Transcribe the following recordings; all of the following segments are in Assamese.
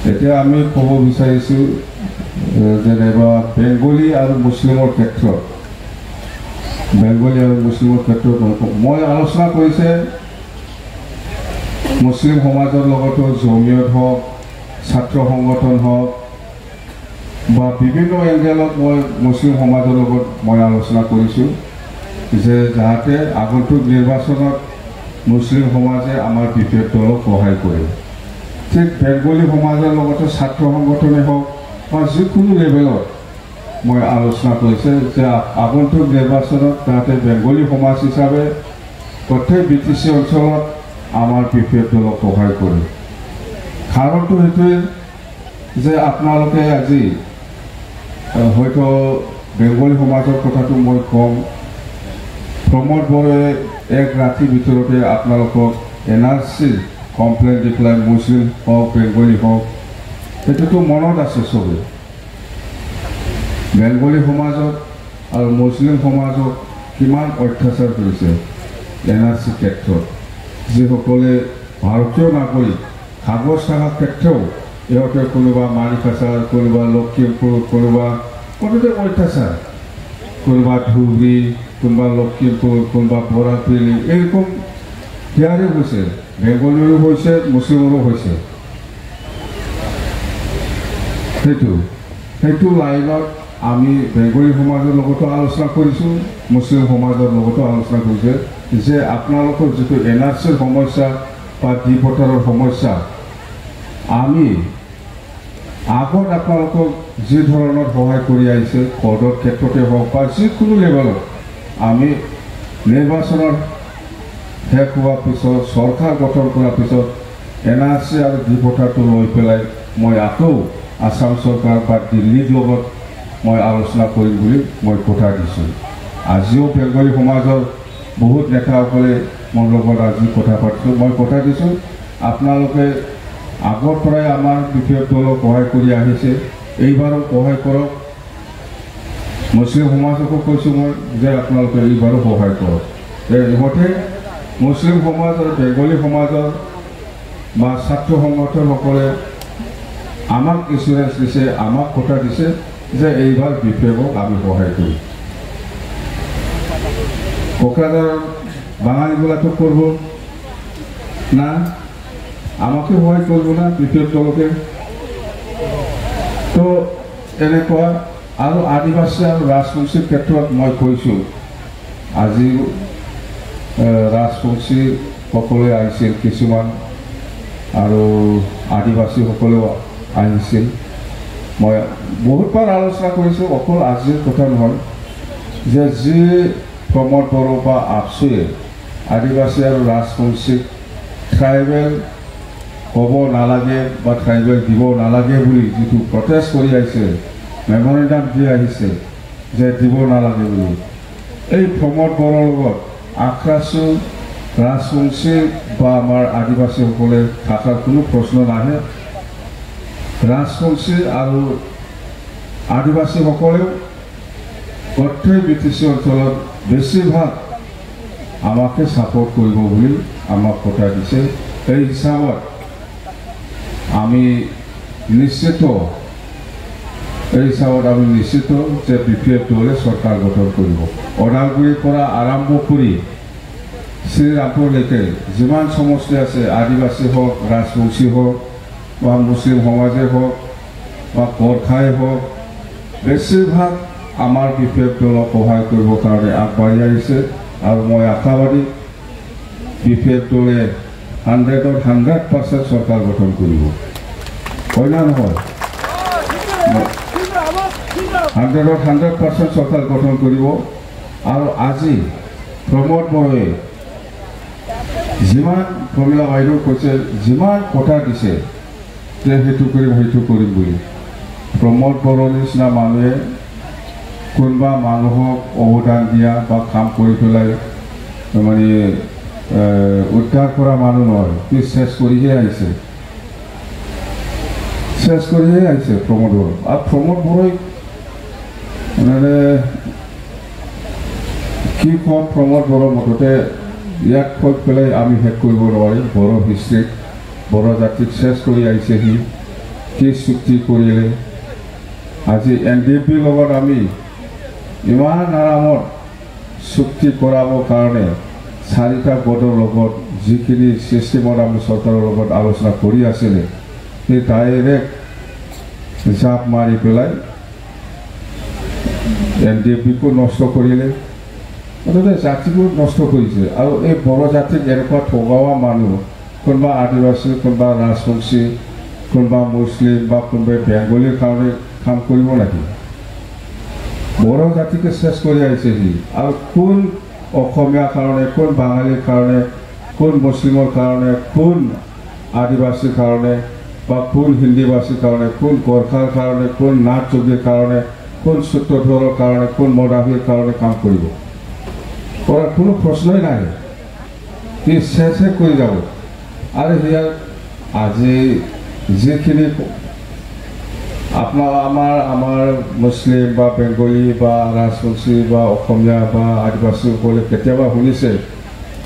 এতিয়া আমি ক'ব বিচাৰিছোঁ যেনিবা বেংগলী আৰু মুছলিমৰ ক্ষেত্ৰত মই আলোচনা কৰিছে মুছলিম সমাজৰ লগতো জমিয়ত হওক ছাত্ৰ সংগঠন হওক বা বিভিন্ন এংগেলত মই মুছলিম সমাজৰ লগত মই আলোচনা কৰিছোঁ যে যাতে আগন্তুক নিৰ্বাচনত মুছলিম সমাজে আমাৰ বিপেড দলক সহায় কৰে ঠিক বেংগলী সমাজৰ লগতে ছাত্ৰ সংগঠনে হওক বা যিকোনো লেভেলত মই আলোচনা কৰিছে যে আগন্তুক নিৰ্বাচনত যাতে বেংগলী সমাজ হিচাপে প্ৰত্যেক BTC অঞ্চলত আমাৰ বিপেড দলক সহায় কৰে কাৰণটো সেইটোৱে যে আপোনালোকে আজি হয়তো বেংগলী সমাজৰ কথাটো মই কম প্ৰমোদ বড়োৱে এক ৰাতিৰ ভিতৰতে আপোনালোকক NRC কমপ্লেইন দি পেলাই মুছলিম হওক বেংগলী হওক সেইটোতো মনত আছে চবেই বেংগলী সমাজত আৰু মুছলিম সমাজক কিমান অত্যাচাৰ কৰিছে NRC ক্ষেত্ৰত যিসকলে ভাৰতীয় নাগৰিক কাগজ থকাৰ ক্ষেত্ৰও ইহঁতে কোনোবা মালিকাচাৰ কোনোবা লখিমপুৰ কোনোবা কোনোবা অত্যাচাৰ কোনোবা ধুবুৰী কোনোবা লখিমপুৰ কোনোবা বৰাপিলি এইরকম হিয়ারে হয়েছে বেঙ্গলীরও হয়েছে মুসলিমরও হয়েছে সেইটো লাইনত আমি বেঙ্গলী সমাজের লগতো আলোচনা করেছো মুসলিম সমাজের লগতো আলোচনা করেছে যে আপনাদের যেটো NRCর সমস্যা বা ডিপোর্টারের সমস্যা আমি আগত আপনাদের যে ধরনের সহায় করে আইছে পদৰ ক্ষেত্ৰতে হোক বা যিকোনো লেভেলত আমি নির্বাচনের শেষ হওয়ার পিছত সরকার গঠন করার পিছত NRC আর ডিপোর্টারটো লৈ পেলাই মই আকৌ আসাম সরকার বা দিল্লীর লগত মই আলোচনা করিম বলে মই কথা দিছো আজিও বেঙ্গলী সমাজের বহুত নেতাসকলে মোৰ লগত আজি কথা পাতিছো মই কথা দিছো আপোনালোকে আগৰ পৰাই আমাৰ বিপেড দলক সহায় কৰি আহিছে এইবাৰো সহায় কৰক মুছলিম সমাজকো কৈছো মই যে আপোনালোকে এইবাৰো সহায় কৰক ইহঁতে মুছলিম সমাজ আৰু বেঙ্গলী সমাজৰ বা ছাত্ৰ সংগঠনসকলে আমাক ইঞ্চুৰেঞ্চ দিছে আমাক কথা দিছে যে এইবাৰ বিপেডক আমি সহায় কৰিম কোকৰাঝাৰ বাঙালিগুলাটো কৰব না আমাকে সহায় কৰব না বিপেড দলকে তো এনেকুৱা আৰু আদিবাসী আৰু ৰাজবংশীৰ ক্ষেত্ৰত মই কৈছো আজি ৰাজবংশী সকলে আহিছিল কিছুমান আৰু আদিবাসী সকলেও আহিছিল মই বহুতবাৰ আলোচনা কৰিছো অকল আজিৰ কথা নহয় যে যি প্ৰমোদ বড়ো বা আপচুয়ে আদিবাসী আৰু ৰাজবংশীক ট্ৰাইবেল ক'ব নালাগে বা ট্ৰাইবেল দিব নালাগে বুলি যিটো প্ৰটেষ্ট কৰি আহিছে মেমৰেণ্ডাম দি আহিছে যে দিব নালাগে বুলি এই প্ৰমোদ বড়োৰ লগত আক্ৰাসু ৰাজবংশী বা আমাৰ আদিবাসীসকলে থকাৰ কোনো প্ৰশ্ন নাহে ৰাজবংশী আৰু আদিবাসীসকলেও প্ৰত্যেক BTC অঞ্চলত বেছিভাগ আমাকে সাপোর্ট করব বলে আমাক কথা দিছে এই হিসাবত আমি নিশ্চিত যে বিপেড দলে সরকার গঠন করব ওদালগুৰিৰ পৰা আৰম্ভ কৰি শ্ৰীৰামপুৰলৈকে যিমান সমষ্টি আছে আদিবাসী হোক ৰাজবংশী হোক বা মুছলিম সমাজে হোক বা গোৰ্খাই হোক বেছিভাগ আমাৰ বিপেড দলক সহায় কৰিবৰ কাৰণে আগবাঢ়ি আহিছে আৰু মই আশাবাদী বিপেড দলে 100% সরকার গঠন করব হয় না নহয় 100% সরকার গঠন করব আর আজি প্রমোদ বড়োৱে যিমান প্ৰমীলা বাইদেউ কৈছে যিমান কথা দিছে যে সেইটো কৰিম বুলি প্ৰমোদ বড়োৰ নিচিনা মানুহে কোনোবা মানুহক অৱদান দিয়া বা কাম কৰি পেলাই মানে উদ্ধাৰ কৰা মানুহ নহয় কি শেষ কৰিহে আহিছে প্ৰমোদ বড়ো আৰু প্ৰমোদ বড়োই মানে কি কম প্ৰমোদ বড়ো মুঠতে ইয়াক কৈ পেলাই আমি শেষ কৰিব নোৱাৰিম বড়ো হিষ্ট্ৰীক বড়ো জাতিক শেষ কৰি আহিছে সি কি চুক্তি কৰিলে আজি NDFBৰ লগত আমি ইমান আৰামত চুক্তি কৰাবৰ কাৰণে 4টা গোটৰ লগত যিখিনি চিষ্টেমত আমি চৰকাৰৰ লগত আলোচনা কৰি আছিলে সেই ডাইৰেক্ট জাপ মাৰি পেলাই NDFBকো নষ্ট কৰিলে মুঠতে জাতিকো নষ্ট কৰিছে আৰু এই বড়ো জাতিক এনেকুৱা ঠগাৱা মানুহ কোনোবা আদিবাসী কোনোবা ৰাজবংশী কোনোবা মুছলিম বা কোনোবাই বেংগলীৰ কাৰণে কাম কৰিব নেকি বড়ো জাতিকে শেষ কৰি আহিছে সি আৰু কোন অসমীয়াৰ কাৰণে কোন বাঙালীৰ কাৰণে কোন মুছলিমৰ কাৰণে কোন আদিবাসীৰ কাৰণে বা কোন হিন্দীভাষীৰ কাৰণে কোন গোৰ্খাৰ কাৰণে কোন নাথ যোগীৰ কাৰণে কোন সূত্ৰধৰৰ কাৰণে কোন মদাহীৰ কাৰণে কাম কৰিব কৰাৰ কোনো প্ৰশ্নই নাই সি শেষ কৰি যাব আৰু ইয়াৰ আজি যিখিনি আপোনাৰ আমাৰ মুছলিম বা বেংগলী বা ৰাজবংশী বা অসমীয়া বা আদিবাসীসকলে কেতিয়াবা শুনিছে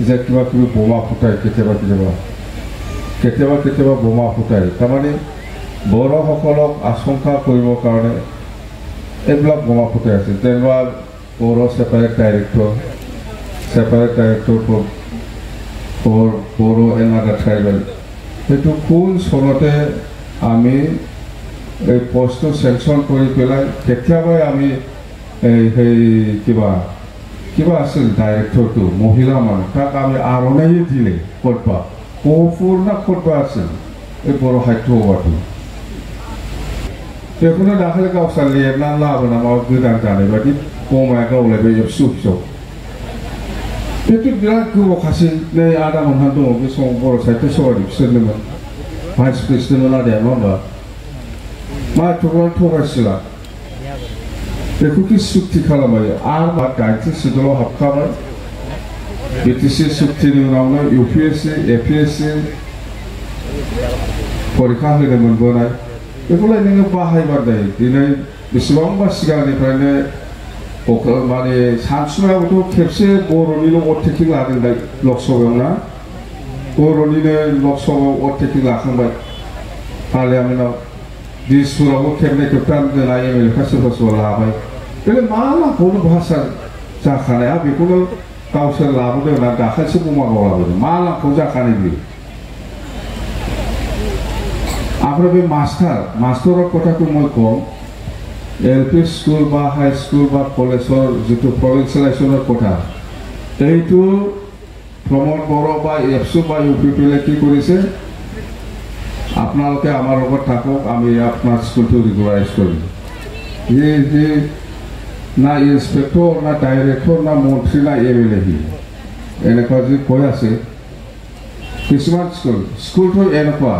যে কিবা কিবি বোমা ফুটাই কেতিয়াবা বোমা ফুটাই তাৰমানে বড়োসকলক আশংকা কৰিবৰ কাৰণে এইবিলাক বোমা ফুটাই আছে তেনেকুৱা Bodo separate director for Boro and other tribal. সেইটো কোন চনতে আমি এই পোষ্ট সেকশন কৰি পেলাই কেতিয়াবা আমি এই কিবা আছিল ডাইৰেক্টৰটো মহিলা মানুহ তাক আমি আৰণাই দিলে ক'তবা সম্পূৰ্ণ ক'তবা আছিল এই বড়ো সাহিত্য সভাটো बेखौनो दाखालि गावस्रा लिरनानै लाबोना माबा गोदान जानाय बायदि बमाया गावलायबाय फिसौ बेथ' बिराद गोबावखासै नै आदा मोनहा दङ बे समाव बर' साहित्य सभानि बिसोरनोमोन भाइस प्रेसिडेन्टमोन आदाया नङा होमबा मा एथ'बां थगायसिला बेखौ कि सुक्ति खालामबाय आरो मा 80 सिदुलाव हाबखाबाय बिटिसि सुक्तिनि उनावनो UPSC APSC परीक्षा होनो मोनबोनाय बेखौलाय नोङो बाहायबारदाय दिनै बेसेबांबा सिगांनिफ्रायनो माने सानसुमायावथ' खेबसे बर'निल' अटेकिं लादोंलाय लकसभायाव ना बर'निनो लकसभायाव अटेकिं लाखांबाय पार्लियामेन्टआव दिसपुरावबो खेबनै खेबथाम जोंना MLA सोरबा लाबाय बेलाय मा लाखौनो भाषा जाखानाया बेखौनो गावसोर लाबोदों होनना दाखालिसो बमा गावलाबोदों मा लाखौ जाखानाय बेयो आमफ्राय बे मास्टारर कथाखौ मैं कम LP स्कुल बा हाई स्कुल बा कलेजर जितु प्रभिन्सियलाइजेशনৰ कथा এইটো प्रमोद बड़ो बा एबसु बा UPPL কি কৰিছে আপোনালোকে আমাৰ লগত থাকক আমি আপোনাৰ স্কুলটো ৰেগুলাৰাইজ কৰিম যে না ইন্সপেক্টৰ না ডাইৰেক্টৰ না মন্ত্ৰী না MLA এনেকুৱা যে কৈ আছে কিছুমান স্কুলটো এনেকুৱা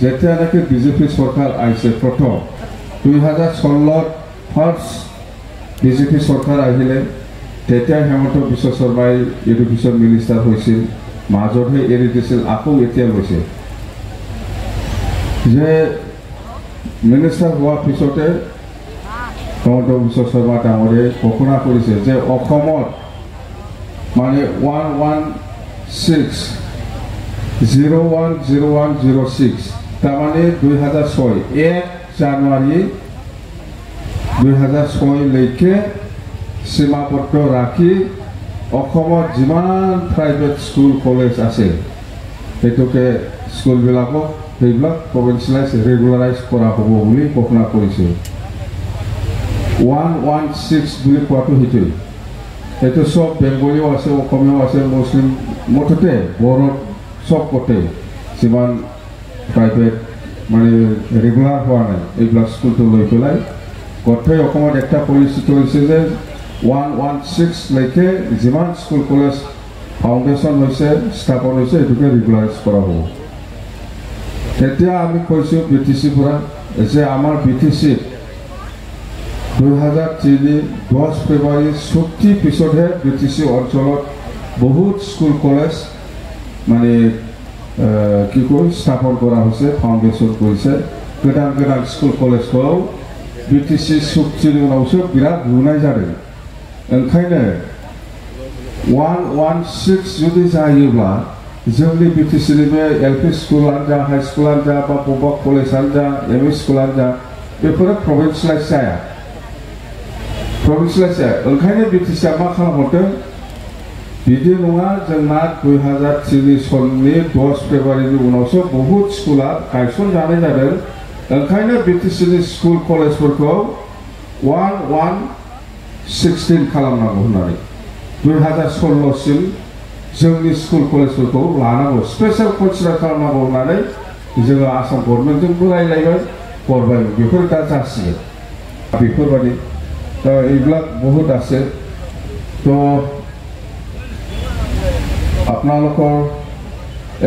যেতিয়া নাকি বিজেপি চৰকাৰ আহিছে প্ৰথম 2016 ফাৰ্ষ্ট বিজেপি চৰকাৰ আহিলে তেতিয়া হেমন্ত বিশ্ব শৰ্মাই এডুকেশ্যন মিনিষ্টাৰ হৈছিল মাজতহে এৰি দিছিল আকৌ এতিয়া লৈছে যে মিনিষ্টাৰ হোৱাৰ পিছতে হেমন্ত বিশ্ব শৰ্মা ডাঙৰে ঘোষণা কৰিছে যে অসমত মানে 116010106 তাৰমানে 2006 1 জানুৱাৰী 2006 লৈকে সীমাবদ্ধ ৰাখি অসমত যিমান প্ৰাইভেট স্কুল কলেজ আছে সেইটোকে স্কুলবিলাকক সেইবিলাক প্ৰভিন্সিয়েলাইজ ৰেগুলাৰাইজ কৰা হ'ব বুলি ঘোষণা কৰিছে 116 বুলি কোৱাটো সেইটোৱে সেইটো সব বেংগলীও আছে অসমীয়াও আছে মুছলিম মুঠতে বড়ো সব কতে যিমান প্ৰাইভেট মানে ৰেগুলাৰ হোৱা নাই এইবিলাক স্কুলটো লৈ পেলাই গোটেই অসমত একটা পৰিস্থিতি হৈছে যে 116 লৈকে যিমান স্কুল কলেজ ফাউণ্ডেশ্যন হৈছে স্থাপন হৈছে এইটোকে ৰেগুলাৰাইজ কৰা হ'ব তেতিয়া আমি কৈছোঁ BTC পৰা যে আমাৰ BTC 2003 10 ফেব্ৰুৱাৰী চুক্তিৰ পিছতহে BTC অঞ্চলত বহুত স্কুল কলেজ মানে কি কয় স্থাপন কৰা হৈছে ফাউণ্ডেশ্যন কৰিছে গোদান স্কুল কলেজखौ BTC চুক্তিनि उनावसो बिराद लुनाय जादों ओंखायनो 116 जुदि जायोब्ला जोंनि बिटिसिनि बे एलपि स्कुलानो जा हाई स्कुलानो जा बा बबेबा कलेजानो जा एमइ स्कुलानो जा बेफोरो प्रभिन्सियेलाइज जाया ओंखायनो बिटिसिआ मा खालामहरदों बिदि नङा जोंना 2003 सननि 10 फेब्रुवारिनि उनावसो बहुत स्कुला गायसनजानाय जादों ओंखायनो बिटिसिनि स्कुल कलेजफोरखौ 1-1-16 खालामनांगौ होननानै 2016 सिम जोंनि स्कुल कलेजफोरखौ लानांगौ स्पेशल कनसिडार खालामनांगौ होननानै जोङो आसाम गभर्नमेन्टजोंबो रायज्लायबाय हरबाय बेफोर दा जासिगोन बेफोरबायदि এইবিলাক বহুত আছে তো আপোনালোকৰ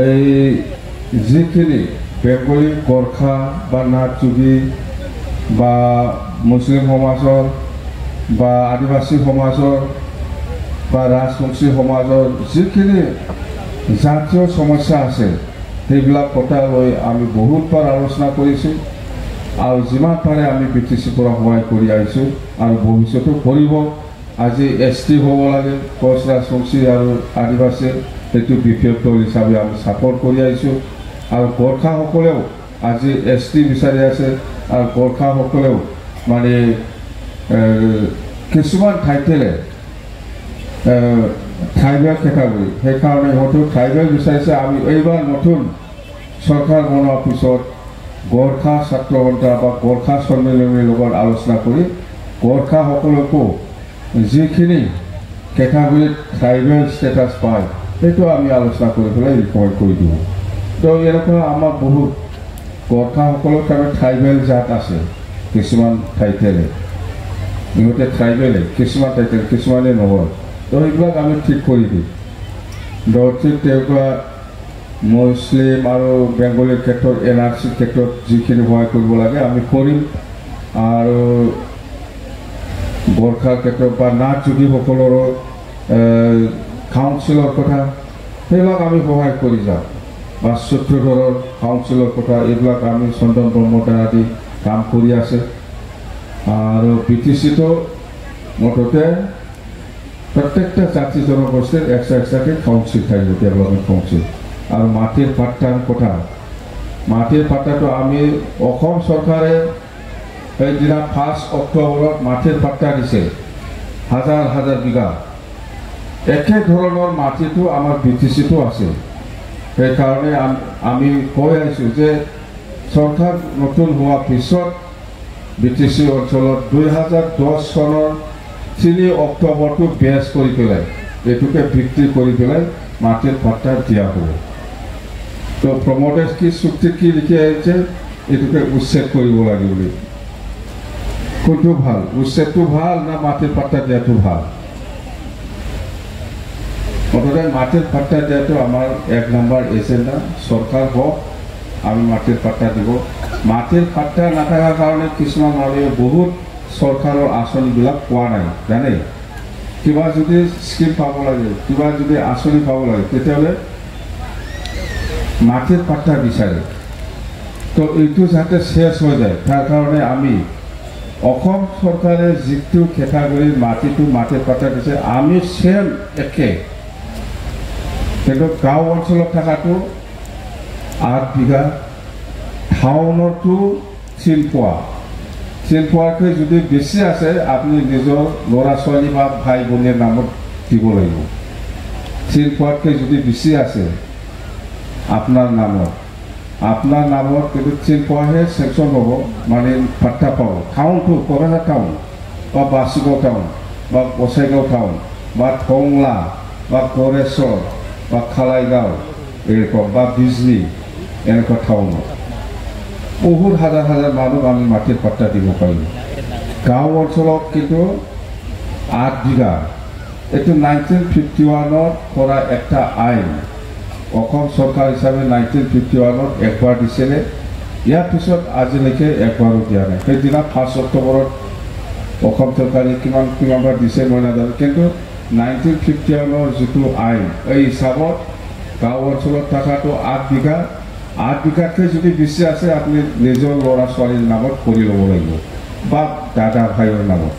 এই যিখিনি বেংগলী গোৰ্খা বা নাথযোগী বা মুছলিম সমাজৰ বা আদিবাসী সমাজৰ বা ৰাজবংশী সমাজৰ যিখিনি জাতীয় সমস্যা আছে সেইবিলাক কথা লৈ আমি বহুতবাৰ আলোচনা কৰিছোঁ আৰু যিমান পাৰে আমি বিটিচিৰ পৰা সহায় কৰি আহিছোঁ আৰু ভৱিষ্যতো কৰিব আজি এছটি হ'ব লাগে কোচ ৰাজবংশী আৰু আদিবাসী সেইটো বিপিএফ দল হিচাপে আমি ছাপৰ্ট কৰি আহিছোঁ আৰু গোৰ্খাসকলেও আজি এছটি বিচাৰি আছে আৰু গোৰ্খাসকলেও মানে কিছুমান ঠাইতেলে ট্ৰাইবেল কেটাগৰী সেইকাৰণে সিহঁতেও ট্ৰাইবেল বিচাৰিছে আমি এইবাৰ নতুন চৰকাৰ বনোৱাৰ পিছত গোৰ্খা ছাত্ৰ সন্থা বা গোৰ্খা সন্মিলনীৰ লগত আলোচনা কৰি গোৰ্খাসকলকো যিখিনি কেটাগৰীত ট্ৰাইবেল ষ্টেটাছ পায় সেইটো আমি আলোচনা কৰি পেলাই ৰিকমেণ্ড কৰি দিওঁ তো এনেকুৱা আমাৰ বহুত গোৰ্খাসকলৰ কাৰণে ট্ৰাইবেল জাত আছে কিছুমান ঠাইতেলে ইহঁতে ট্ৰাইবেলে কিছুমান ঠাইতেলে কিছুমানে নহয় তো সেইবিলাক আমি ঠিক কৰি দিম ঠিক তেনেকুৱা মুছলিম আৰু বেংগলীৰ ক্ষেত্ৰত এনআৰচিৰ ক্ষেত্ৰত যিখিনি সহায় কৰিব লাগে আমি কৰিম আৰু গোৰ্খাৰ ক্ষেত্ৰত বা নাথযোগীসকলৰো কাউন্সিলৰ কথা সেইবিলাক আমি সহায় কৰি যাওঁ বা সূত্ৰধৰৰ কাউন্সিলৰ কথা এইবিলাক আমি চন্দন ব্ৰহ্মতা আদি কাম কৰি আছে আৰু বিটিচিটো মুঠতে প্ৰত্যেকটা জাতি জনগোষ্ঠীৰ এক্সট্ৰাকে কাউন্সিল থাকিব ডেভেলপমেণ্ট কাউন্সিল আৰু মাটিৰ পাট্টাৰ কথা মাটিৰ পাট্টাটো আমি অসম চৰকাৰে সেইদিনা 5 অক্টোবৰত মাটিৰ পাট্টা দিছে হাজাৰ হাজাৰ বিঘা একে ধৰণৰ মাটিটো আমাৰ বিটিচিটো আছে সেইকাৰণে আমি কৈ আহিছোঁ যে চৰকাৰ নতুন হোৱাৰ পিছত বিটিচি অঞ্চলত 2010 চনৰ 3 অক্টোবৰটো বেছ কৰি পেলাই এইটোকে ভিত্তি কৰি পেলাই মাটিৰ পাট্টা দিয়া হ'ব তো প্ৰমোটাৰ কি চুক্তি কি লিখি আহিছে এইটোকে উচ্ছেদ কৰিব লাগে বুলি কোনটো ভাল উচ্ছেদটো ভাল না মাটিৰ পাট্টা দিয়াটো ভাল মুঠতে মাটিৰ পাট্টা দিয়াটো আমাৰ 1 নম্বৰ এজেণ্ডা চৰকাৰ হওক আমি মাটিৰ পাট্টা দিব মাটিৰ পাট্টা নাথাকাৰ কাৰণে কিছুমান মানুহে বহুত চৰকাৰৰ আঁচনিবিলাক পোৱা নাই জানে কিবা যদি স্কিম পাব লাগে কিবা যদি আঁচনি পাব লাগে তেতিয়াহ'লে মাটিৰ পাট্টা বিচাৰে তো এইটো যাতে শেষ হৈ যায় তাৰ কাৰণে আমি অসম চৰকাৰে যিটো কেটাগৰীৰ মাটিৰ পাট্টা দিছে আমি সেম একে কিন্তু গাঁও অঞ্চলত থকাটো 8 বিঘা টাউনতো 3 পোৱাকৈ যদি বেছি আছে আপুনি নিজৰ ল'ৰা ছোৱালী বা ভাই ভনীৰ নামত দিব লাগিব 3 পোৱাতকৈ যদি বেছি আছে আপোনাৰ নামত কিন্তু 3 পোৱাহে চেকশ্যন হ'ব মানে পাট্টা পাব টাউনটো কোকৰাঝাৰ টাউন বা বাসুগাঁও টাউন বা বছাইগাঁও টাউন বা টংলা বা গড়েশ্বৰ বা খালাইগাঁও এৰকম বা বিজলি এনেকুৱা টাউনত বহুত হাজাৰ হাজাৰ মানুহ আমি মাটিৰ পাট্টা দিব পাৰিম গাঁও অঞ্চলত কিন্তু 8 বিঘা এইটো 1951ত কৰা একটা আইন অসম চৰকাৰ হিচাপে 1951ত একবাৰ দিছিলে ইয়াৰ পিছত আজিলৈকে একবাৰো দিয়া নাই সেইদিনা 5 অক্টোবৰত অসম চৰকাৰে কিমানবাৰ দিছে মই নাজানো কিন্তু 1951ৰ যিটো আইন এই হিচাপত গাঁও অঞ্চলত থকাটো 8 বিঘাতকৈ যদি বেছি আছে আপুনি নিজৰ ল'ৰা ছোৱালীৰ নামত কৰি ল'ব লাগিব বা দাদা ভাইৰ নামত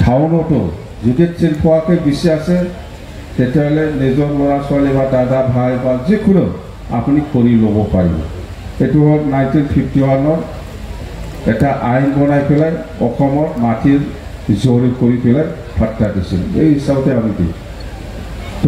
টাউনতো যদি 3 পোৱাকৈ বেছি আছে তেতিয়াহ'লে নিজৰ ল'ৰা ছোৱালী বা দাদা ভাই বা যিকোনো আপুনি কৰি ল'ব পাৰিব। এইটো হ'ল 1951 এটা আইন বনাই পেলাই অসমত মাটিৰ জৰীপ কৰি পেলাই ভাট্টা দিছিল। এই হিচাপতে আমি দিওঁ।